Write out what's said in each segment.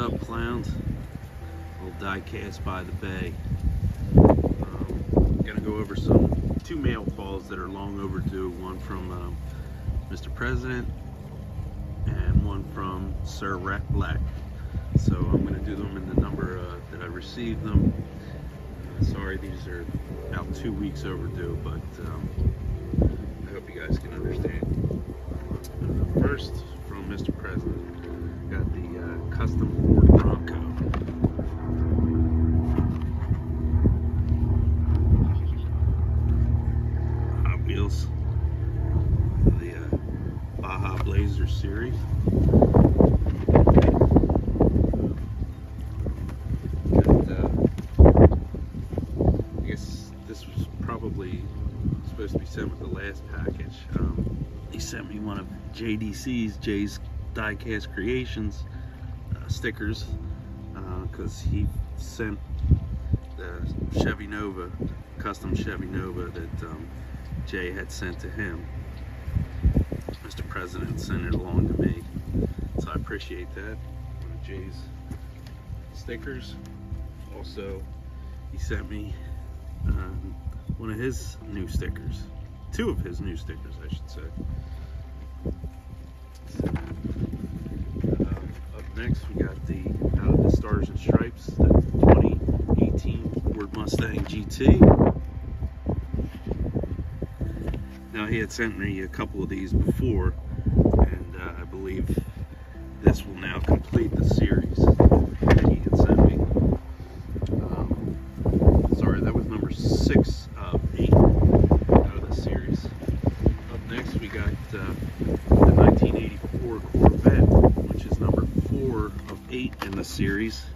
What's up, clowns? Old Diecast by the bay. Gonna go over two mail calls that are long overdue. One from Mr. President and one from Sir Rat Black. So I'm gonna do them in the number that I received them. Sorry, these are about 2 weeks overdue, but I hope you guys can understand. First, from Mr. President, got the custom Ford Bronco. Hot Wheels, the Baja Blazer series. I guess this was probably supposed to be sent with the last package. He sent me one of JDC's, Jay's Diecast Creations stickers, because he sent the Chevy Nova, custom Chevy Nova that Jay had sent to him. Mr. President sent it along to me, so I appreciate that. One of Jay's stickers. Also, he sent me one of his new stickers. Two of his new stickers, I should say. Up next, we got the Stars and Stripes, the 2018 Ford Mustang GT. Now, he had sent me a couple of these before, and I believe this will now complete the series that he had sent me. Sorry, that was number 6 of 8 out of the series. Up next, we got the 1984 Corvette, which is number 4 of 8 in the series.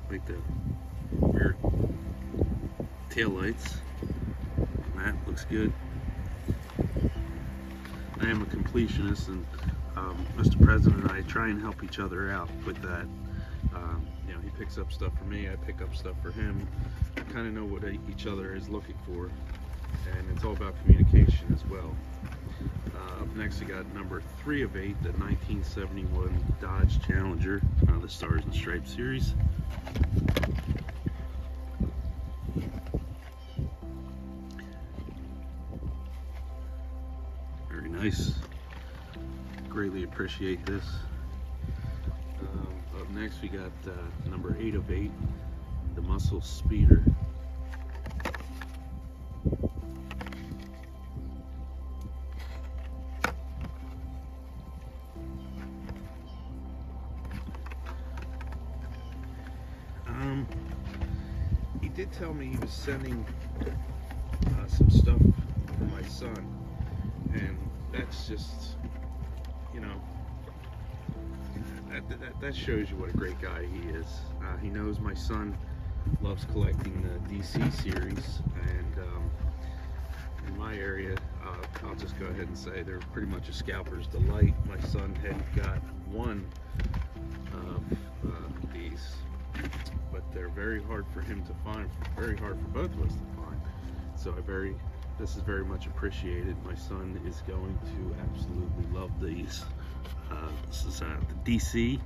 Like the rear tail lights. That looks good. I am a completionist, and Mr. President and I try and help each other out with that. You know, he picks up stuff for me, I pick up stuff for him. I kind of know what each other is looking for, and it's all about communication as well. Up next, we got number 3 of 8, the 1971 Dodge Challenger, the Stars and Stripes series. Very nice. Greatly appreciate this. Up next, we got number 8 of 8, the Muscle Speeder. He did tell me he was sending some stuff for my son, and that's just, you know, that shows you what a great guy he is. He knows my son loves collecting the DC series, and in my area, I'll just go ahead and say they're pretty much a scalper's delight. My son had got one of these, but they're very hard for him to find, very hard for both of us to find. So this is very much appreciated. My son is going to absolutely love these. This is the DC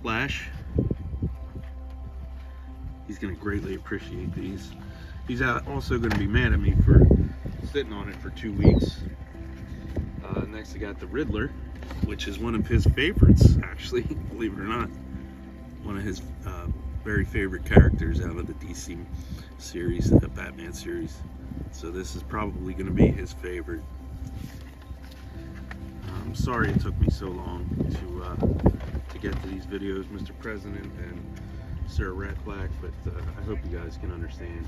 Flash. He's going to greatly appreciate these. He's also going to be mad at me for sitting on it for 2 weeks. Next, I got the Riddler, which is one of his favorites, actually, believe it or not. One of his very favorite characters out of the DC series, the Batman series. So this is probably going to be his favorite. I'm sorry it took me so long to get to these videos, Mr. President and Sir Rat Black, but I hope you guys can understand.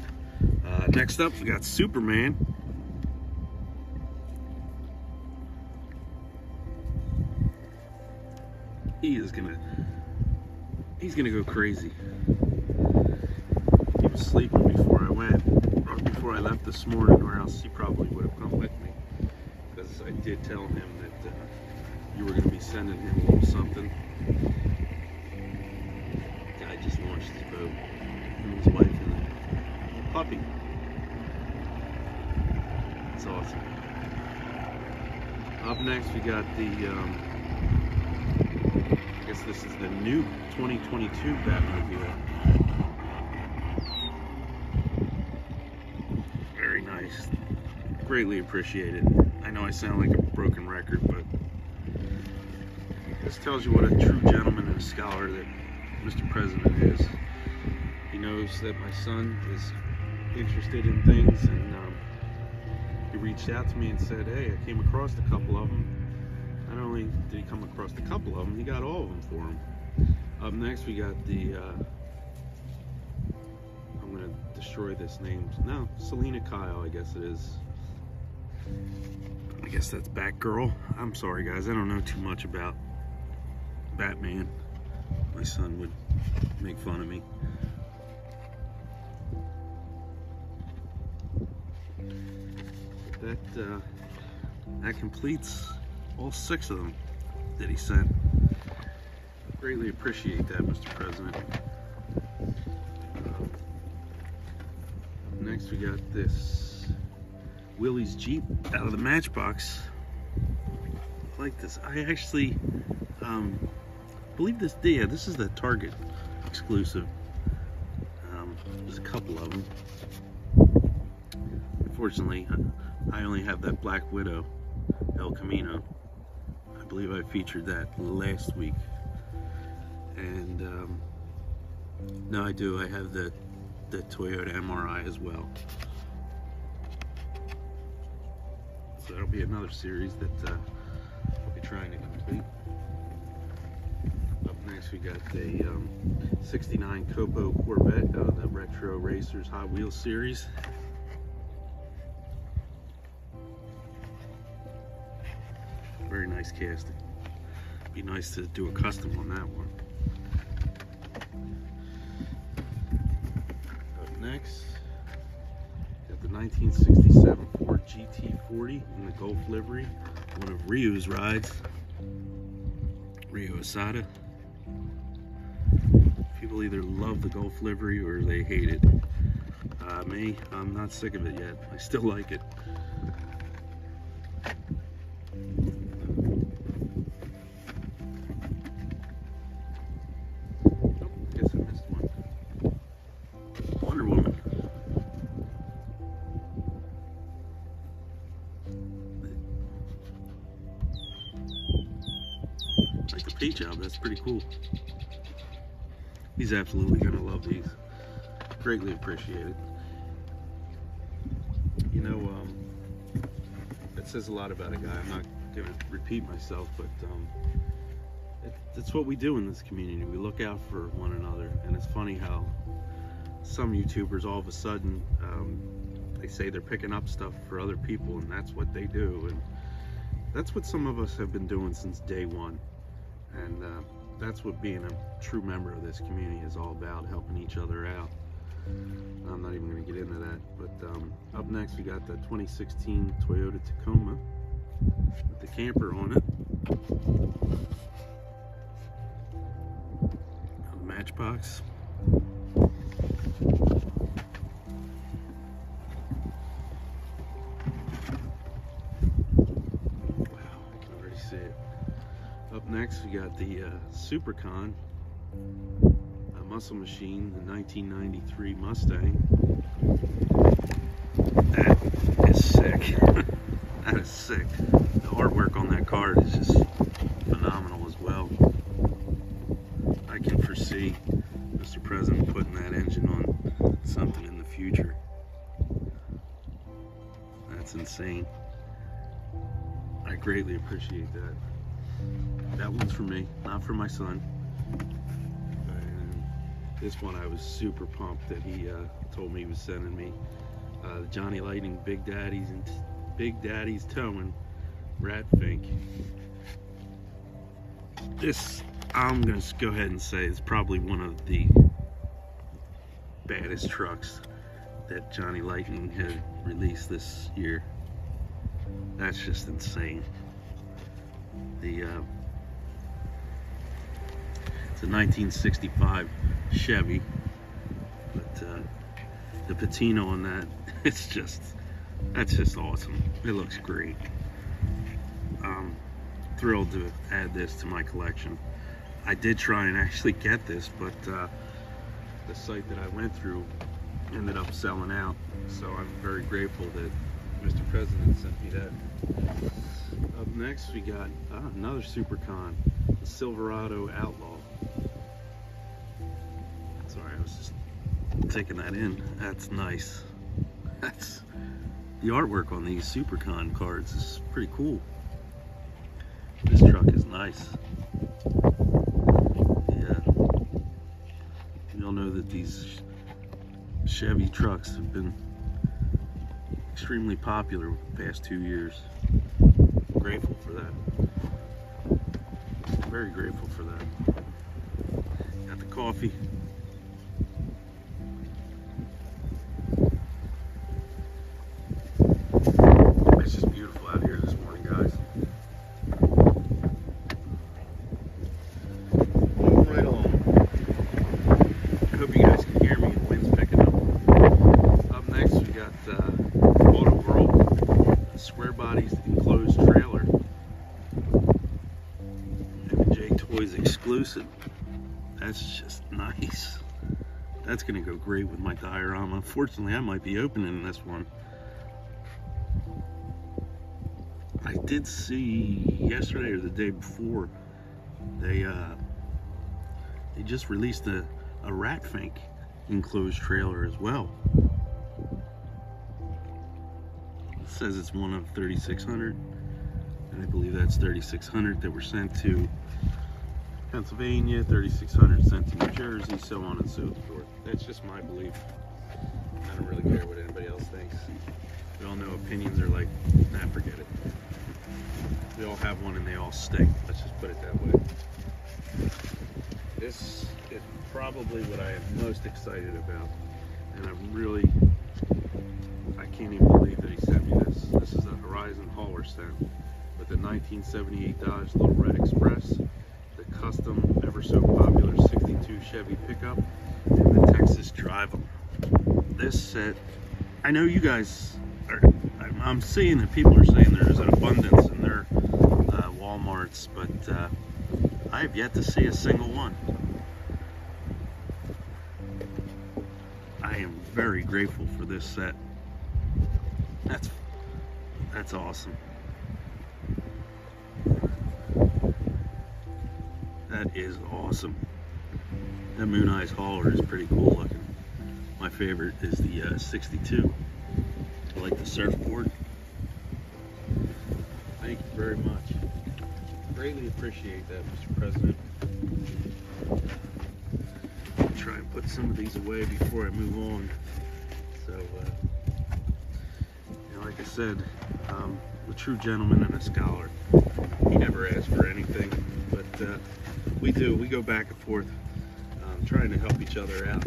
Next up, we got Superman. He's gonna go crazy. He was sleeping before I went, or before I left this morning, or else he probably would have come with me, because I did tell him that you were going to be sending him a little something. Guy just launched his boat, him and his wife and the puppy. That's all next we got the, I guess this is the new 2022 Batmobile. Very nice. Greatly appreciated. I know I sound like a broken record, but this tells you what a true gentleman and a scholar that Mr. President is. He knows that my son is interested in things, and he reached out to me and said, hey, I came across a couple of them. Not only did he come across a couple of them, he got all of them for him. Up next we got the, I'm going to destroy this name. No, Selena Kyle, I guess it is. I guess that's Batgirl. I'm sorry guys, I don't know too much about Batman. My son would make fun of me. That completes all 6 of them that he sent. Greatly appreciate that, Mr. President. Next we got this Willy's Jeep out of the Matchbox. I like this. I actually believe this. Yeah, this is the Target exclusive. There's a couple of them. Unfortunately, I only have that Black Widow El Camino. I believe I featured that last week. And no, I do. I have the Toyota MRI as well. So that'll be another series that I'll be trying to complete. Up next we got the 69 Copo Corvette out of the Retro Racers Hot Wheels series. Very nice casting. Be nice to do a custom on that one. Up next, got the 1967 Ford GT40 in the Gulf livery. One of Ryu's rides. Ryu Asada. People either love the Gulf livery or they hate it. Me, I'm not sick of it yet. I still like it. Like the paint job, that's pretty cool. He's absolutely gonna love these. Greatly appreciated. You know, it says a lot about a guy. I'm not gonna repeat myself, but it's what we do in this community. We look out for one another, and it's funny how some YouTubers all of a sudden they say they're picking up stuff for other people, and that's what they do. And that's what some of us have been doing since day one. And that's what being a true member of this community is all about, helping each other out. I'm not even going to get into that, but up next we got the 2016 Toyota Tacoma with the camper on it. A Matchbox. Up next, we got the Supercon, a muscle machine, the 1993 Mustang. That is sick. That is sick. The artwork on that car is just phenomenal as well. I can foresee Mr. President putting that engine on something in the future. That's insane. I greatly appreciate that. That one's for me, not for my son. And this one I was super pumped that he told me he was sending me. The Johnny Lightning Big Daddy's Towing Rat Fink. This, I'm gonna go ahead and say, is probably one of the baddest trucks that Johnny Lightning had released this year. That's just insane. It's a 1965 Chevy, but the patina on that, that's just awesome. It looks great. thrilled to add this to my collection. I did try and actually get this, but the site that I went through ended up selling out. So I'm very grateful that Mr. President sent me that. Up next we got another Supercon, the Silverado Outlaw. Sorry, I was just taking that in. That's nice. That's the artwork on these Supercon cards is pretty cool. This truck is nice. Yeah. We all know that these Chevy trucks have been extremely popular over the past 2 years. I'm grateful for that. Very grateful for that. Got the coffee. It's just beautiful out here this morning, guys. Moving right along. I hope you guys can hear me. The wind's picking up. Up next, we got Auto World, square bodies enclosed trailer. J Toys exclusive. That's just nice. That's gonna go great with my diorama. Unfortunately, I might be opening this one. I did see yesterday or the day before they just released a rat fink enclosed trailer as well. It says it's one of 3,600, and I believe that's 3,600 that were sent to Pennsylvania, 3,600 sent to New Jersey, so on and so forth. That's just my belief. I don't really care what anybody else thinks. We all know opinions are like, nah, forget it. We all have one and they all stink. Let's just put it that way. This is probably what I am most excited about. And I can't even believe that he sent me this. This is a Horizon hauler stamp with the 1978 Dodge Little Red Express, the custom, ever so popular 62 Chevy pickup, and the Texas Drive 'em. This set, I know you guys are, I'm seeing that people are saying there's an abundance in their Walmarts, but I have yet to see a single one. I am very grateful for this set. That's awesome. That is awesome. That Moon Eyes hauler is pretty cool looking. My favorite is the 62. I like the surfboard. Thank you very much. Greatly appreciate that, Mr. President. I'll try and put some of these away before I move on. So, like I said, a true gentleman and a scholar. He never asks for anything, but we do. We go back and forth, trying to help each other out.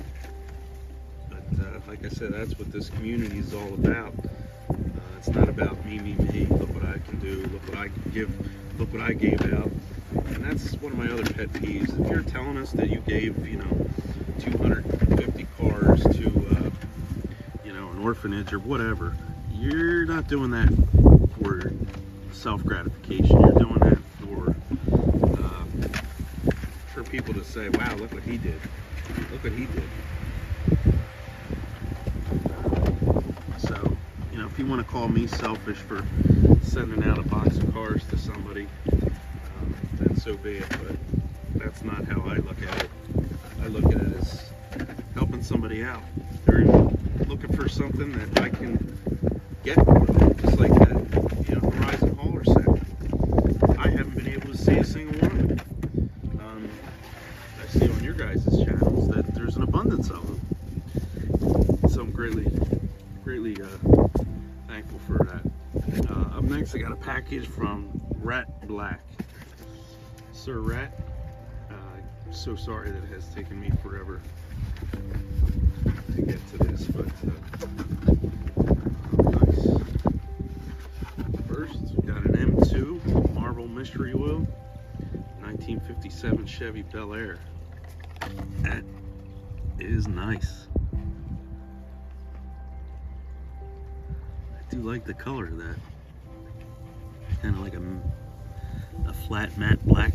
But like I said, that's what this community is all about. It's not about me, look what I can do, look what I can give, look what I gave out. And that's one of my other pet peeves. If you're telling us that you gave, 250 cars to, an orphanage or whatever, you're not doing that for self-gratification. You're doing that for people to say, wow, look what he did. Look what he did. So, if you want to call me selfish for sending out a box of cars to somebody, then so be it. But that's not how I look at it. I look at it as helping somebody out. They're looking for something that I can get for them, just like that, Horizon hauler set. I haven't been able to see a single one of them. I see on your guys' channels that there's an abundance of them. So I'm greatly thankful for that. Up next, I got a package from Rat Black. Sir Rat, I'm so sorry that it has taken me forever to get to this, but nice. First, we got an M2 Marble Mystery Wheel, 1957 Chevy Bel Air. That is nice. I do like the color of that. Kind of like a flat matte black.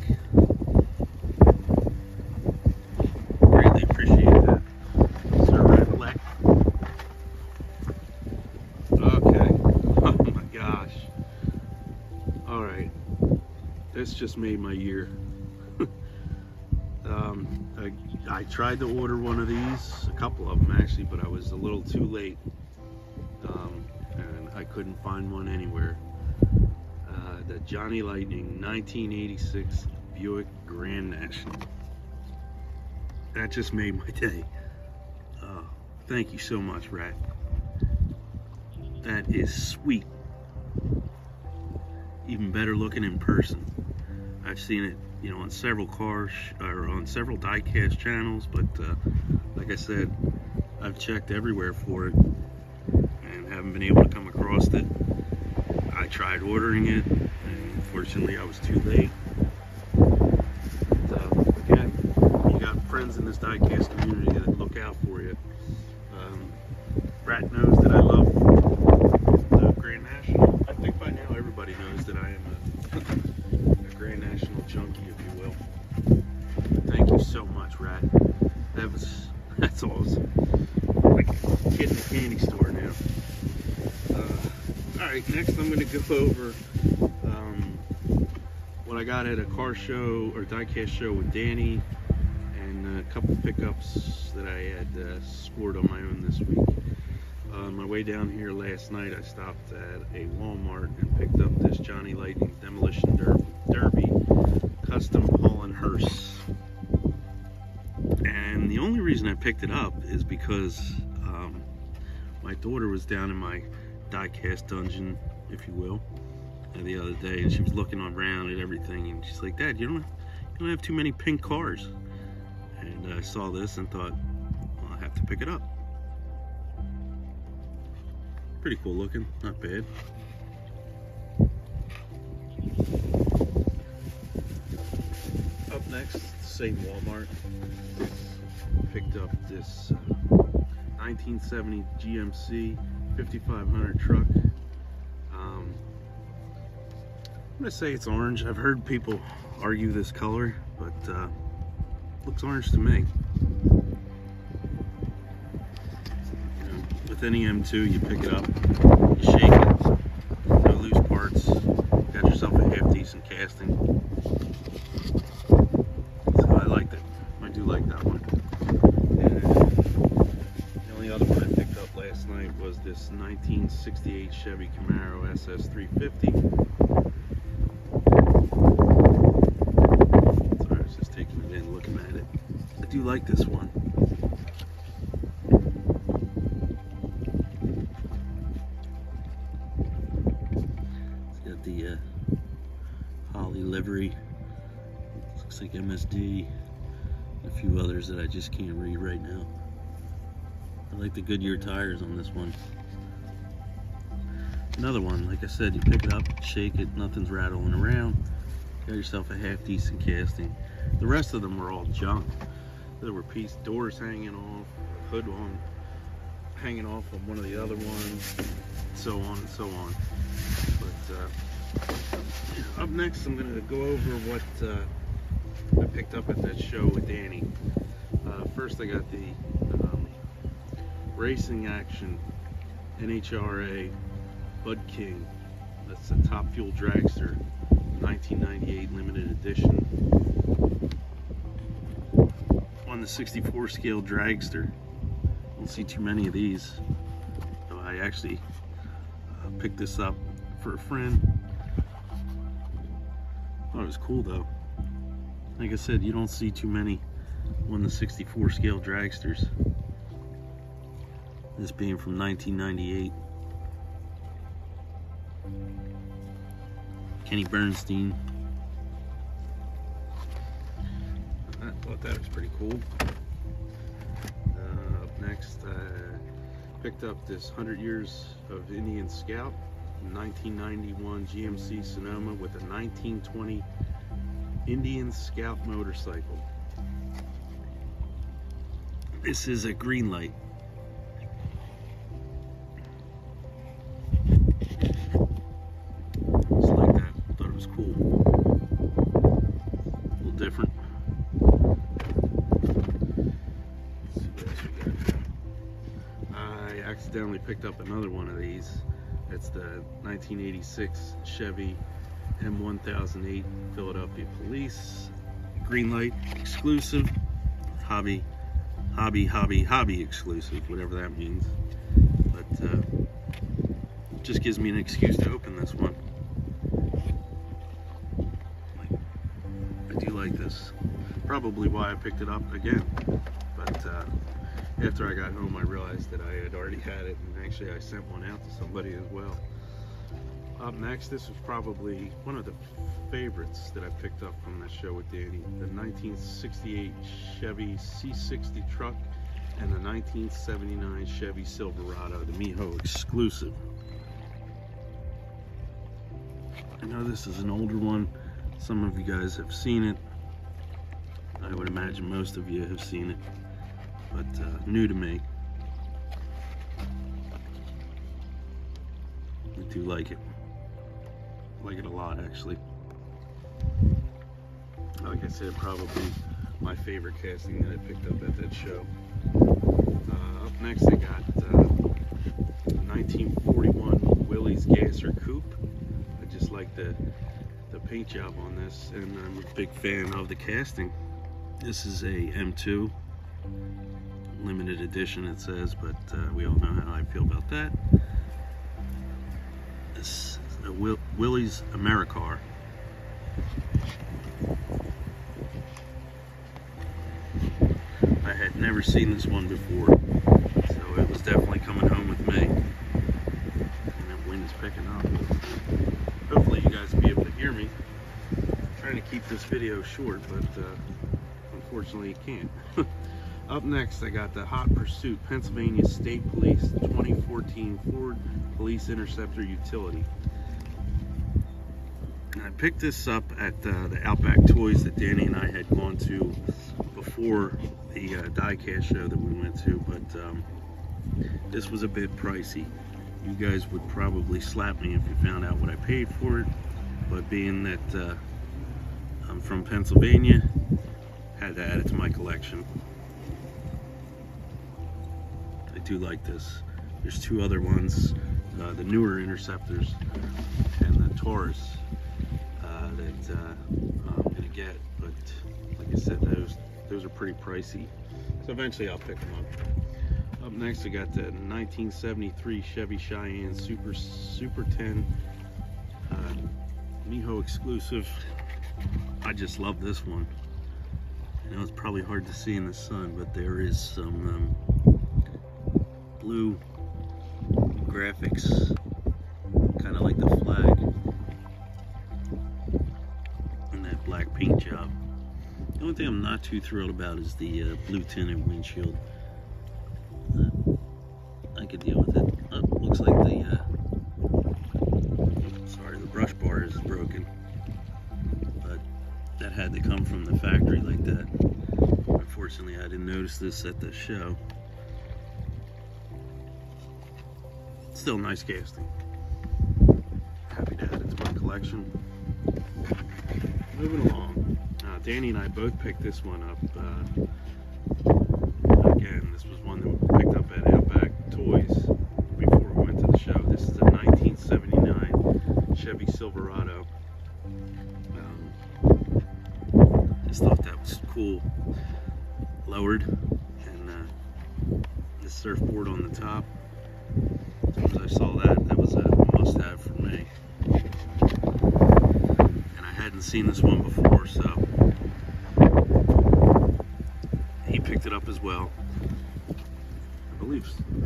Greatly appreciate that. Sir Red Black. Okay. Oh my gosh. Alright. This just made my year. I tried to order one of these, a couple of them actually, but I was a little too late. And I couldn't find one anywhere. The Johnny Lightning 1986 Buick Grand National. That just made my day. Thank you so much, Rat. That is sweet. Even better looking in person. I've seen it, you know, on several cars or on several diecast channels, but like I said, I've checked everywhere for it and haven't been able to come across it. I tried ordering it, and unfortunately I was too late. But, again, you got friends in this diecast community that look out for you. Rat knows that I love the Grand National. I think by now everybody knows that I am a Grand National junkie, if you will. But thank you so much, Rat. That's awesome. Like a kid in a candy store now. Alright, next I'm going to go over what I got at a car show or diecast show with Danny, and a couple pickups that I had scored on my own this week. On my way down here last night, I stopped at a Walmart and picked up this Johnny Lightning Demolition Derby custom Holland Hearse. And the only reason I picked it up is because my daughter was down in my diecast dungeon, if you will, the other day, and she was looking around at everything, and she's like, "Dad, you don't have too many pink cars." And I saw this and thought, well, I have to pick it up. Pretty cool looking, not bad. Up next, same Walmart. Picked up this 1970 GMC 5500 truck. I'm gonna say it's orange. I've heard people argue this color, but looks orange to me. With any M2, you pick it up, you shake it, no loose parts, got yourself a half-decent casting. So I liked it. I do like that one. And the only other one I picked up last night was this 1968 Chevy Camaro Ss 350. Sorry, I was just taking it in, looking at it. I do like this one. The Holly livery, looks like MSD, and a few others that I just can't read right now. I like the Goodyear tires on this one. Another one, like I said, you pick it up, shake it, nothing's rattling around, got yourself a half decent casting. The rest of them were all junk. There were doors hanging off, hood on hanging off of one of the other ones, so on and so on. But up next, I'm going to go over what I picked up at that show with Danny. First, I got the Racing Action NHRA Bud King. That's the Top Fuel Dragster, 1998 limited edition. On the 64 scale dragster. Don't see too many of these. So I actually picked this up for a friend. Thought it was cool though. Like I said, you don't see too many on the 64 scale dragsters. This being from 1998. Kenny Bernstein. I thought that was pretty cool. Up next, I picked up this 100 Years of Indian Scout, 1991 GMC Sonoma with a 1920 Indian Scout motorcycle. This is a green light. Just like that. Thought it was cool. accidentally picked up another one of these. It's the 1986 Chevy M1008 Philadelphia Police, green light exclusive, hobby exclusive, whatever that means. But just gives me an excuse to open this one. I do like this. Probably why I picked it up again. But after I got home, I realized that I had already had it, and actually I sent one out to somebody as well. Up next, this was probably one of the favorites that I picked up from that show with Danny. The 1968 Chevy C60 truck and the 1979 Chevy Silverado, the Miho exclusive. I know this is an older one. Some of you guys have seen it. I would imagine most of you have seen it, but new to me. I do like it. I like it a lot, actually. Like I said, probably my favorite casting that I picked up at that show. Up next, I got 1941 Willys Gasser Coupe. I just like the paint job on this, and I'm a big fan of the casting. This is a M2 limited edition, it says, but we all know how I feel about that. This is a Willys AmeriCar. I had never seen this one before, so it was definitely coming home with me. And that wind's picking up. Hopefully you guys will be able to hear me. I'm trying to keep this video short, but unfortunately you can't. Up next, I got the Hot Pursuit Pennsylvania State Police 2014 Ford Police Interceptor Utility. And I picked this up at the Outback Toys that Danny and I had gone to before the Diecast show that we went to, but this was a bit pricey. You guys would probably slap me if you found out what I paid for it, but being that I'm from Pennsylvania, had to add it to my collection. I do like this. There's two other ones, the newer Interceptors and the Taurus that I'm gonna get, but like I said, those are pretty pricey, so eventually I'll pick them up. Up next, I got the 1973 Chevy Cheyenne Super 10 Miho exclusive. I just love this one. I know it's probably hard to see in the sun, but there is some blue graphics, kind of like the flag, and that black paint job. The only thing I'm not too thrilled about is the blue tinted windshield. I could deal with it. Oh, looks like the brush bar is broken, but that had to come from the factory like that. Unfortunately, I didn't notice this at the show. Still nice casting. Happy to add it to my collection. Moving along. Danny and I both picked this one up. Again, this was one that we picked up at Outback Toys before we went to the show. This is a 1979 Chevy Silverado. Just thought that was cool. Lowered, and the surfboard on the top. As soon as I saw that, that was a must-have for me. And I hadn't seen this one before, so he picked it up as well. I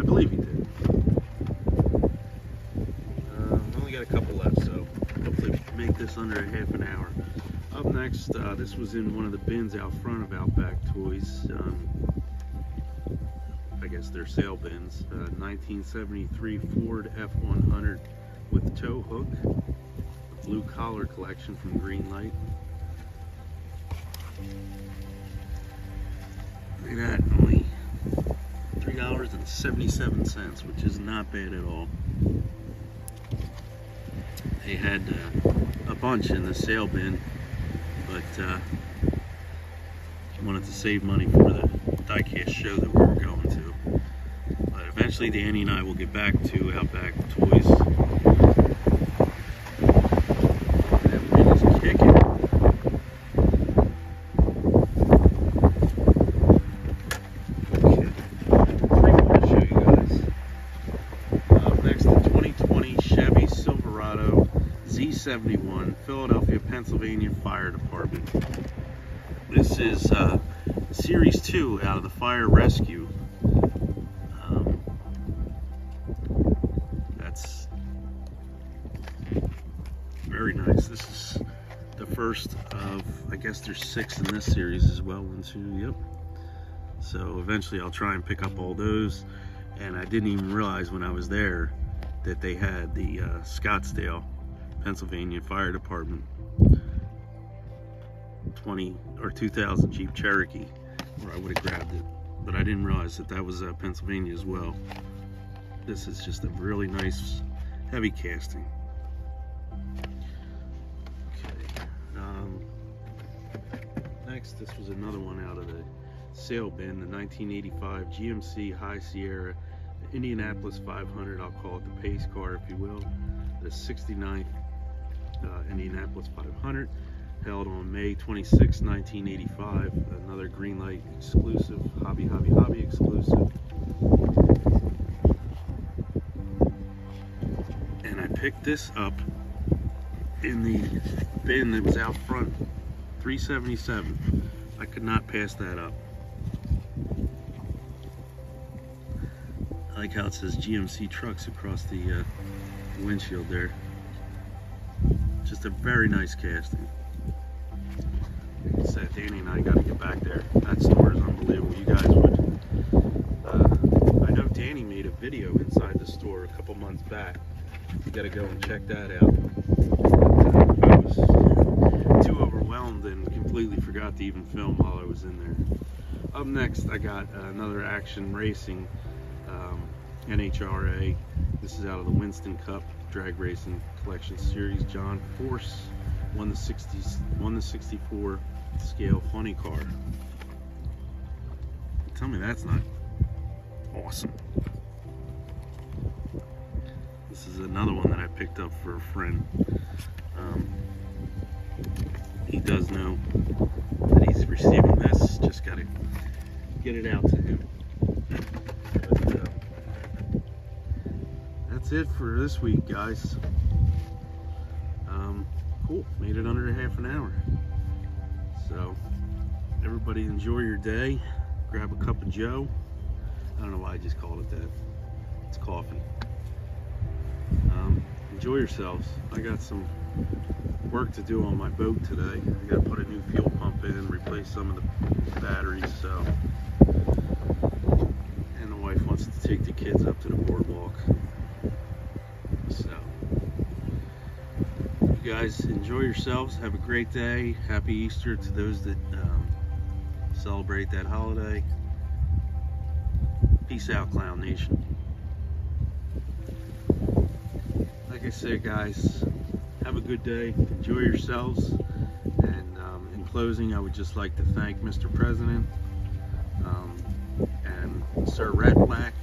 believe he did. I've only got a couple left, so hopefully make this under a half an hour. Up next, this was in one of the bins out front of Outback Toys. I guess they're sale bins. 1973 Ford F100 with tow hook, the blue collar collection from Greenlight. Look at that, only $3.77, which is not bad at all. They had a bunch in the sale bin, but wanted to save money for the Diecast show that we were going to. But Eventually Danny and I will get back to Outback Toys. That wind is kicking. Okay. I want to show you guys. Up next, the 2020 Chevy Silverado Z71, Philadelphia, Pennsylvania Fire Department. This is Series 2 out of the Fire Rescue. That's very nice. This is the first of, I guess there's 6 in this series as well. 1, 2, yep. So eventually I'll try and pick up all those. And I didn't even realize when I was there that they had the Scottsdale, Pennsylvania Fire Department 2000 Jeep Cherokee, or I would have grabbed it, but I didn't realize that that was Pennsylvania as well. This is just a really nice heavy casting. Okay. Next, this was another one out of the sale bin, the 1985 GMC High Sierra, the Indianapolis 500. I'll call it the pace car, if you will. The 69th Indianapolis 500. Held on May 26, 1985. Another green light exclusive, hobby exclusive. And I picked this up in the bin that was out front, $377. I could not pass that up. I like how it says GMC Trucks across the windshield there. Just a very nice casting. Like I said, Danny and I got to get back there. That store is unbelievable. You guys would. I know Danny made a video inside the store a couple months back. You got to go and check that out. I was too overwhelmed and completely forgot to even film while I was in there. Up next, I got another Action Racing Nhra. This is out of the Winston Cup Drag Racing Collection Series. John Force won the 64 scale funny car. Tell me that's not awesome. This is another one that I picked up for a friend. He does know that he's receiving this. Just gotta get it out to him. But, that's it for this week, guys. Cool, made it under a half an hour. So everybody enjoy your day. Grab a cup of joe. I don't know why I just called it that. It's coffee. Enjoy yourselves. I got some work to do on my boat today. I got to put a new fuel pump in, replace some of the batteries. So, and the wife wants to take the kids up to the boardwalk. So, you guys enjoy yourselves. Have a great day. Happy Easter to those that celebrate that holiday. Peace out, Clown Nation. Like I said, guys, have a good day. Enjoy yourselves. And in closing, I would just like to thank Mr. President and Sir Red Black